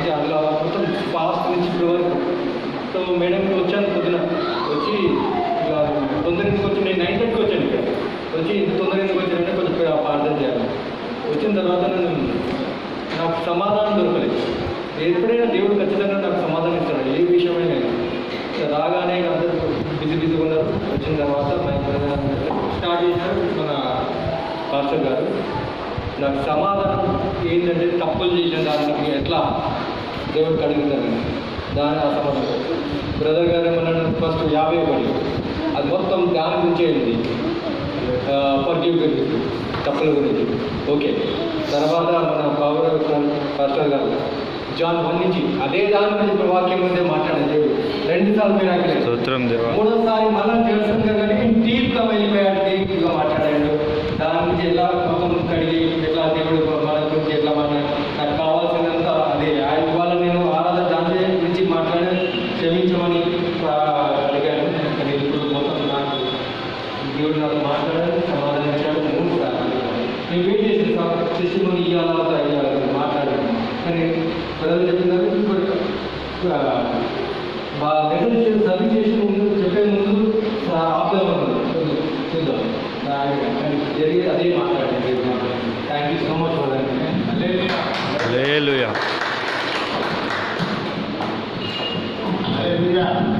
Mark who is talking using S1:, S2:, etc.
S1: అంటే అందులో మొత్తం పాస్ట్ నుంచి ఇప్పుడు వరకు. సో మేడంకి వచ్చాను పొద్దున, వచ్చి ఇలా తొందర ఎందుకు వచ్చి నేను 9:30కి వచ్చాను ఇక్కడ. వచ్చి తొందర ఎందుకు వచ్చానంటే కొంచెం ప్రార్థన చేయాలి. వచ్చిన తర్వాత నాకు సమాధానం దొరకలేదు. ఎప్పుడైనా దేవుడు ఖచ్చితంగా నాకు సమాధానం ఇస్తాడు, ఏ విషయమైనా. రాగానే అందరూ బిజీగా ఉన్నారు. వచ్చిన తర్వాత స్టార్ట్ చేశారు మన పాస్టర్ గారు. నాకు సమాధానం ఏంటంటే తప్పులు చేసిన దానికి ఎట్లా దేవుడు కడుగుతాను దాని ఆ సమాధానం. బ్రదర్ గారు ఏమన్నాడు, ఫస్ట్ 50 పడి అది మొత్తం దాని గురించి అయింది, ఫర్గివ్ గురించి, తప్పుల గురించి. ఓకే, తర్వాత మన పవర్ పాస్టర్ గారు జాన్ 1 నుంచి అదే దాని గురించి వాక్యం ముందే మాట్లాడారు. దేవుడు 2 సార్లు మీరు మూడోసారి మళ్ళీ జెర్సన్ గారికి డీప్గా వెళ్ళిపోయాడు, డీప్గా మాట్లాడాడు. దాని గురించి ఎలా మొత్తం కడిగి ఎట్లా దేవుడు మన గురించి ఎట్లా మాట్లాడాడు, నాకు కావాల్సినంత అదే ఇవాళ నేను ఆరాధన దాని గురించి మాట్లాడి క్షమించమని అడిగాను. కానీ ఇప్పుడు మొత్తం నాకు దేవుడు నాకు మాట్లాడాలి, సమాధానించాడు. 3 సార్లు నేను వెయిట్ చేసిన టెస్టిమోనీ ఇవ్వాలని మాట్లాడాను. కానీ ప్రజలు చెప్పినారు మెసేజ్ సర్వీస్ చేసి ముందు చెప్పే ముందు ఆపుదామన్నారు. చూద్దాం జరిగి అదే మాట్లాడండి. Thank you so much for that.